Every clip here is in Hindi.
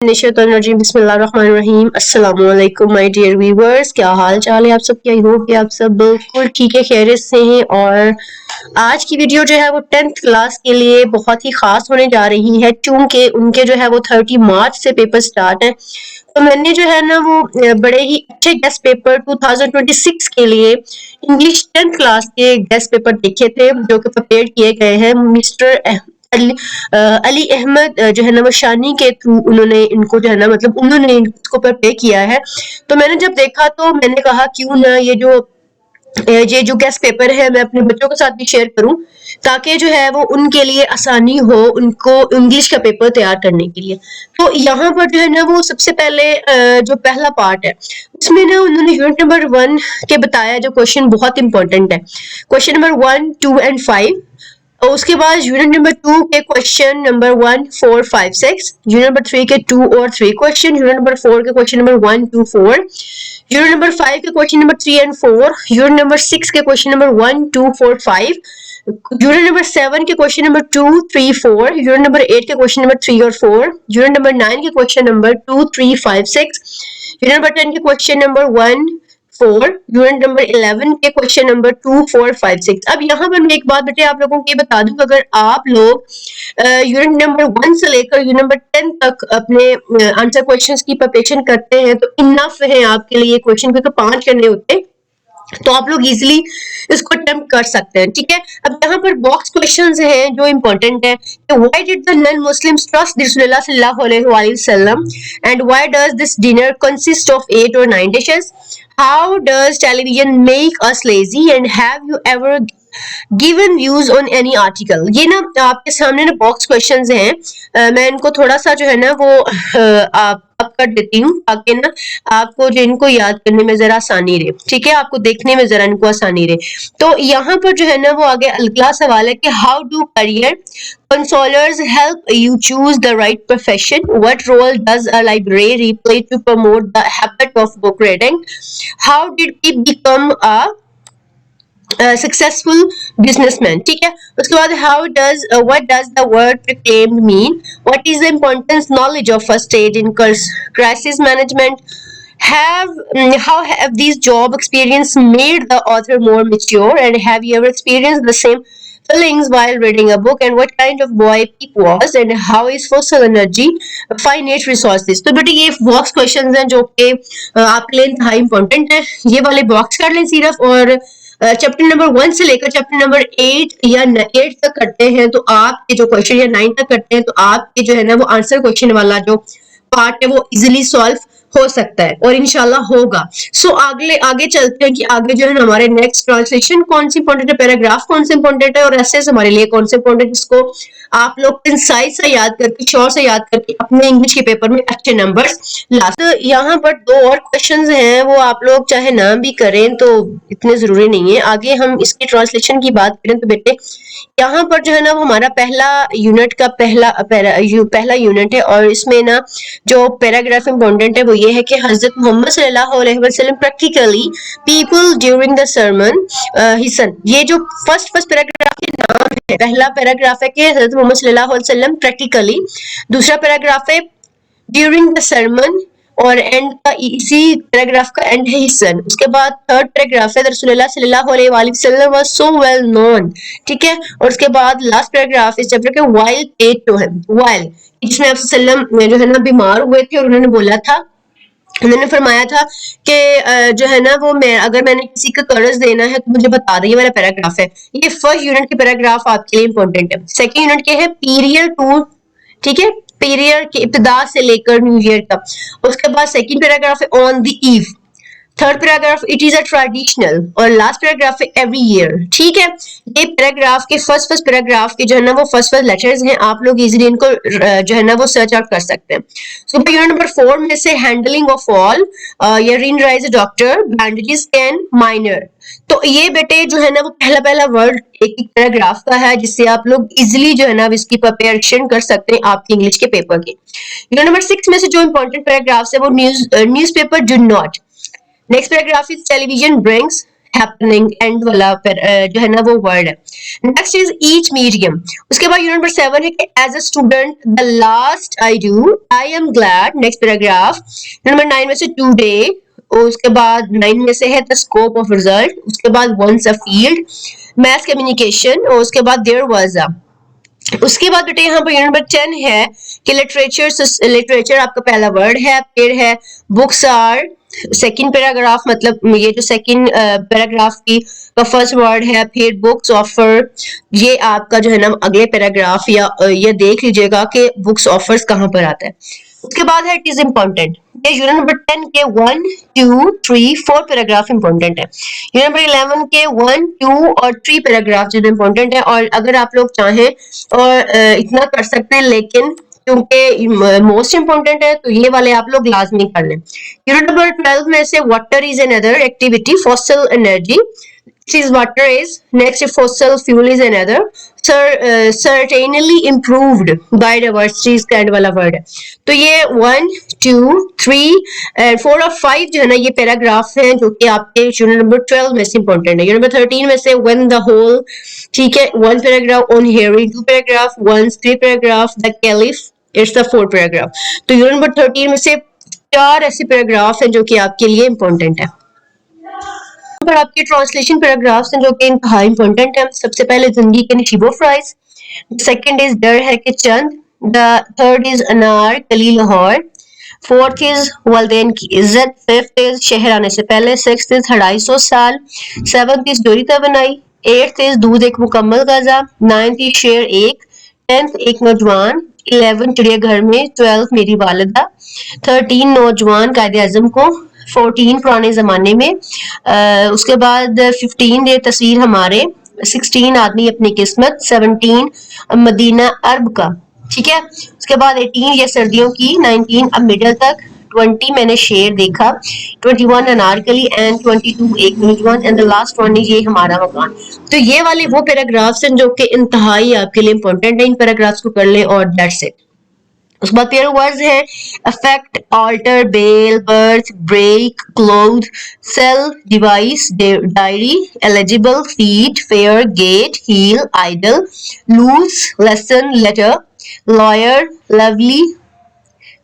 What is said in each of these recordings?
बिस्मिल्लाहिर्रहमानिर्रहीम। अस्सलाम वालेकुम माय डियर व्यूअर्स, क्या हाल चाल है आप सबके। आई होप कि आप सब बिल्कुल ठीक है, खैरियत से हैं। और आज की वीडियो जो है वो 10th क्लास के लिए बहुत ही खास होने जा रही है, क्योंकि उनके जो है वो 30 मार्च से पेपर स्टार्ट है। तो मैंने जो है ना वो बड़े ही अच्छे गेस्ट पेपर 2026 के लिए इंग्लिश 10th क्लास के गेस्ट पेपर देखे थे, जो कि प्रिपेयर किए गए हैं मिस्टर अली अहमद जो है ना वो शानी के थ्रू उन्होंने इनको जो है ना मतलब उन्होंने इसको प्रिपेयर किया है। तो मैंने जब देखा तो मैंने कहा क्यों ना ये जो गेस्ट पेपर है मैं अपने बच्चों के साथ भी शेयर करूं, ताकि जो है वो उनके लिए आसानी हो उनको इंग्लिश का पेपर तैयार करने के लिए। तो यहाँ पर जो है ना वो सबसे पहले जो पहला पार्ट है उसमें ना उन्होंने यूनिट नंबर 1 के बताया जो क्वेश्चन बहुत इंपॉर्टेंट है, क्वेश्चन नंबर 1, 2 एंड 5। और उसके बाद यूनिट नंबर 2 के क्वेश्चन नंबर 1, 4, 5, 6, यूनिट नंबर 3 के 2 और 3 क्वेश्चन, यूनिट नंबर 4 के क्वेश्चन नंबर 1, 2, 4, यूनिट नंबर 5 के question number 3 and 4, unit number 6 के क्वेश्चन नंबर 1, 2, 4, 5, यूनिट नंबर 7 के क्वेश्चन नंबर 2, 3, 4, यूनिट नंबर 8 के क्वेश्चन नंबर 3 और 4, यूनिट नंबर 9 के क्वेश्चन नंबर 2, 3, 5, 6, यूनिट नंबर 10 के क्वेश्चन नंबर 1, 4, यूनिट नंबर 11 के क्वेश्चन नंबर 2, 4, 5, 6। अब यहाँ पर मैं एक बात बेटे आप लोगों को ये बता दूं, अगर आप लोग यूनिट नंबर 1 से लेकर यूनिट नंबर 10 तक अपने आंसर क्वेश्चंस की प्रिपरेशन करते हैं तो इनफ है आपके लिए क्वेश्चन, क्योंकि 5 करने होते हैं तो आप लोग इजीली इसको अटेम्प्ट कर सकते हैं। ठीक है, अब यहाँ पर बॉक्स क्वेश्चंस हैं जो इंपॉर्टेंट है कि why did the non Muslims trust रसूलुल्लाह सल्लल्लाहु अलैहि वसल्लम and why does this dinner consist of 8 और 9 dishes, how does television make us lazy and have you ever given views on any article. ये ना आपके सामने ना बॉक्स क्वेश्चंस हैं, मैं इनको थोड़ा सा जो है ना वो आप कर देती हूँ ताकि ना आपको जो इनको याद करने में जरा आसानी रहे। ठीक है, आपको देखने में जरा इनको आसानी रहे। तो यहाँ पर जो है ना वो आगे अगला सवाल है कि how do career consolers help you choose the right profession, what role does a library play to promote the habit of book reading, how did he become a successful businessman. ठीक है, उसके बाद what does the word proclaimed mean, what is the importance knowledge of first aid in crisis management, how have these job experience made the author more mature, and have you ever experienced the same feelings while reading a book, and what kind of boy Pip was, and how is fossil energy finite resources। तो बेटे ये बॉक्स क्वेश्चंस हैं जो कि आपके लिए इंतहा इंपॉर्टेंट है, ये वाले बॉक्स कर लें सिर्फ। और चैप्टर नंबर 1 से लेकर चैप्टर नंबर 8 या 8 तक करते हैं तो आपके जो क्वेश्चन या 9 तक करते हैं तो आपके जो है ना वो आंसर क्वेश्चन वाला जो पार्ट है वो इजीली सॉल्व हो सकता है और इंशाल्लाह होगा। सो आगे चलते हैं कि आगे जो है ना हमारे नेक्स्ट ट्रांसलेशन कौन सी इंपॉर्टेंट है, पैराग्राफ कौन से इंपॉर्टेंट है और ऐसे हमारे लिए कौन से इंपॉर्टेंट, इसको आप लोग कंसाइज से याद करके श्योर से याद करके अपने इंग्लिश के पेपर में अच्छे नंबर्स ला। तो यहाँ पर 2 और क्वेश्चंस हैं, वो आप लोग चाहे ना भी करें तो इतने जरूरी नहीं है। आगे हम इसकी ट्रांसलेशन की बात करें तो बेटे यहाँ पर जो है ना वो हमारा पहला यूनिट का पहला यूनिट है और इसमें ना जो पैराग्राफ इंपॉर्टेंट है वो ये है कि हजरत मोहम्मद सल्लल्लाहु अलैहि वसल्लम practically people during the sermon हिसन। ये जो फर्स्ट पैराग्राफ के नाम है, पहला पैराग्राफ है कि हजरत मोहम्मद सल्लल्लाहु अलैहि वसल्लम प्रैक्टिकली, दूसरा पैराग्राफ है ड्यूरिंग द सरमन और एंड का इसी पैराग्राफ का एंड है हिसन। उसके बाद थर्ड पैराग्राफ है रसूलुल्लाह सल्लल्लाहु अलैहि वसल्लम वाज सो वेल नोन। ठीक है, और उसके बाद लास्ट पैराग्राफ इस चैप्टर के while pet to him, while जिसमें आप सल्लम जो है ना बीमार हुए थे और उन्होंने बोला था, उन्होंने फरमाया था कि जो है ना वो अगर मैंने किसी का कर्ज देना है तो मुझे बता दें। ये वाला पैराग्राफ है, ये फर्स्ट यूनिट के पैराग्राफ आपके लिए इंपॉर्टेंट है। सेकंड यूनिट के है पीरियड टू, ठीक है, पीरियड के इब्तिदा से लेकर न्यू ईयर तक। उसके बाद सेकंड पैराग्राफ है on the eve, third paragraph it is a traditional और लास्ट पैराग्राफ है एवरी ईयर। ठीक है, ये पैराग्राफ के फर्स्ट पैराग्राफ के जो है ना वो फर्स्ट लेटर्स हैं, आप लोग इजीली इनको जो है ना वो सर्च आउट कर सकते हैं। सो यूनिट नंबर 4 में से हैंडलिंग ऑफ ऑल या रिन rise doctor bandages can minor. तो ये बेटे जो है ना वो पहला वर्ड एक पैराग्राफ का है जिससे आप लोग इजीली जो है ना इसकी प्रिपरेशन कर सकते हैं आपके इंग्लिश के पेपर के। यूनिट नंबर 6 में से जो इंपॉर्टेंट पैराग्राफ्स है वो newspaper do not. Next paragraph is television brings happening and वाला जो है ना वो वर्ड है। Next is each medium. उसके बाद यूनिट नंबर 7 है कि as a student the last I do I am glad. Next paragraph number 9 में से टुडे, उसके बाद 9 में से है द स्कोप ऑफ रिजल्ट, उसके बाद once a field, math communication, और उसके बाद देयर वाज अ। उसके बाद बेटे यहाँ पर यूनिट नंबर 10 है कि लिटरेचर, लिटरेचर आपका पहला वर्ड है, फिर है बुक्स आर सेकंड पैराग्राफ, मतलब ये जो सेकंड पैराग्राफ की का फर्स्ट वर्ड है, फिर बुक्स ऑफर, ये आपका जो है ना अगले पैराग्राफ या ये देख लीजिएगा कि बुक्स ऑफर्स कहाँ पर आता है। उसके बाद है इट इज इम्पोर्टेंट। ये यूनिट नंबर 10 के 1, 2, 3, 4 पैराग्राफ इंपॉर्टेंट है। यूनिट नंबर 11 के 1, 2 और 3 पैराग्राफ जो इंपॉर्टेंट है, और अगर आप लोग चाहें और इतना कर सकते हैं, लेकिन क्योंकि मोस्ट इंपॉर्टेंट है तो ये वाले आप लोग लाजमी कर लें। यूनिट नंबर 12 में से water is another activity, fossil energy is water is next fossil fuel is another, certainly improved biodiversity is kind वाला वर्ड है। तो ये 1, 2, 3, 4 और 5 जो है ना ये पैराग्राफ हैं जो कि आपके यूनिट नंबर 12 में से इंपॉर्टेंट है। यूनिट नंबर 13 में से when the whole, ठीक है, 1 paragraph, on hearing 2 paragraph, once 3 paragraph, the caliph it's the 4 paragraph. तो यूनिट नंबर 13 में से 4 ऐसे पैराग्राफ हैं जो कि आपके लिए इंपॉर्टेंट है। पर आपके ट्रांसलेशन पैराग्राफ्स हैं जो कि इंतहा इंपॉर्टेंट है। सबसे पहले जिंदगी के नशीबो फ्राइज, सेकंड इज डर है कि चंद, द थर्ड इज अनार कली लाहौर, फोर्थ इज वालदेन की इज्जत, फिफ्थ इज शहर आने से पहले, सिक्स्थ इज 250 साल, सेवंथ इज डोरी तबनाई, एट्थ इज दूध एक मुकम्मल गजा, नाइन्थ इज शेर एक, 10th एक नौजवान, 11 चिड़ियाघर में, 12 मेरी वालिदा, 13 नौजवान कायदे आजम को, 14 पुराने जमाने में, उसके बाद 15 ये तस्वीर हमारे, 16 आदमी अपनी किस्मत, 17 मदीना अरब का, ठीक है। उसके बाद 18 ये सर्दियों की, 19 अब मिडल तक, 20 मैंने शेर देखा, 21 अनारकली एंड 22 एक नौजवान एंड द लास्ट वन ये हमारा मकान। तो ये वाले वो पैराग्राफ्स हैं जो कि इंतहाई आपके लिए इंपॉर्टेंट है, इन पैराग्राफ्स को कर लें और दैट्स इट। उसके बाद पेयर वर्ड्स है affect, alter, bell, birth, break, cloth, sale, device, diary, eligible, feed, fair, gate, heal, idle, loose, lesson, letter, lawyer, lovely,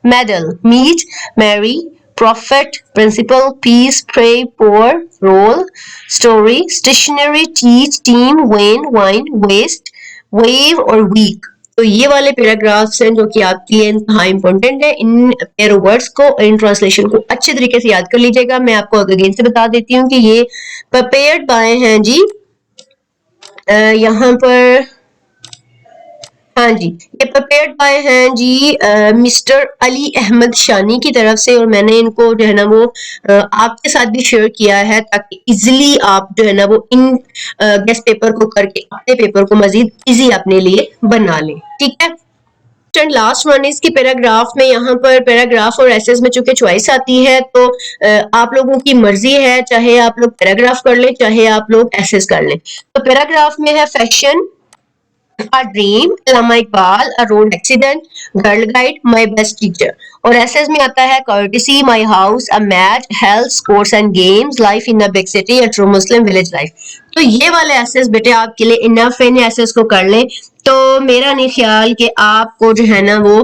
medal, meet, marry, prophet, principal, peace, pray, pour, roll, story, stationary, teach, team, win, wine, waste, wave और week। तो ये वाले पैराग्राफ्स हैं जो कि आपके लिए इंतहा इंपॉर्टेंट है। इन पेयर वर्ड्स को, इन ट्रांसलेशन को अच्छे तरीके से याद कर लीजिएगा। मैं आपको अगेन से बता देती हूँ कि ये प्रिपेयर्ड बाय हैं जी, यहाँ पर, हाँ जी, ये प्रिपेयर्ड बाय हैं जी मिस्टर अली अहमद शानी की तरफ से, और मैंने इनको जो है ना वो आपके साथ भी शेयर किया है ताकि इजीली आप जो है ना वो इन गेस्ट पेपर को करके अपने पेपर को मजीद इजी अपने लिए बना लें, ठीक है। एंड लास्ट वन इस की पैराग्राफ में, यहाँ पर पैराग्राफ और एसेस में चूंकि चॉइस आती है तो आप लोगों की मर्जी है, चाहे आप लोग पैराग्राफ कर लें चाहे आप लोग एसेस कर लें। तो पैराग्राफ में है fashion, A dream, Allama Iqbal, A road accident, Girl guide, My best teacher। और एसेस में आता है courtesy, My house, A match, health, sports and games, Life in a big city, A true Muslim, village life। तो ये वाले एसेस बेटे आपके लिए इनफ है, इन एसेस को कर लें। तो मेरा नहीं ख्याल कि आपको जो है ना वो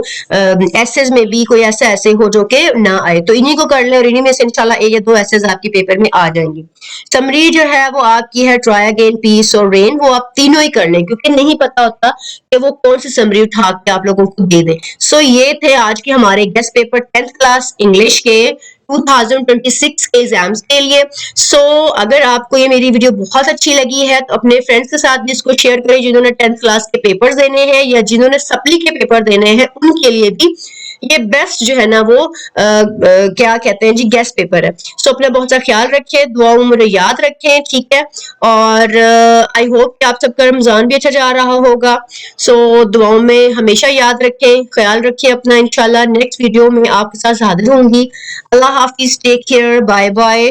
एसेस में भी कोई ऐसा ऐसे हो जो कि ना आए, तो इन्हीं को कर ले और इन्हीं में से इंशाल्लाह ये 2 एसेस आपके पेपर में आ जाएंगी। समरी जो है वो आपकी है ट्राई अगेन, पीस और रेन, वो आप तीनों ही कर लें क्योंकि नहीं पता होता कि वो कौन सी समरी उठा के आप लोगों को दे दें। सो ये थे आज के हमारे guest paper 10th class English के 2026 के एग्जाम्स के लिए। सो अगर आपको ये मेरी वीडियो बहुत अच्छी लगी है तो अपने फ्रेंड्स के साथ भी इसको शेयर करें जिन्होंने 10th क्लास के पेपर्स देने हैं या जिन्होंने सप्ली के पेपर देने हैं, उनके लिए भी ये बेस्ट जो है ना वो क्या कहते हैं जी गेस्ट पेपर है। सो अपना बहुत सा ख्याल रखें, दुआओं में याद रखें, ठीक है। और आई होप कि आप सबका रमजान भी अच्छा जा रहा होगा। सो दुआओं में हमेशा याद रखें, ख्याल रखें अपना। इंशाल्लाह नेक्स्ट वीडियो में आपके साथ हाजिर होंगी। अल्लाह हाफिज, टेक केयर, बाय बाय।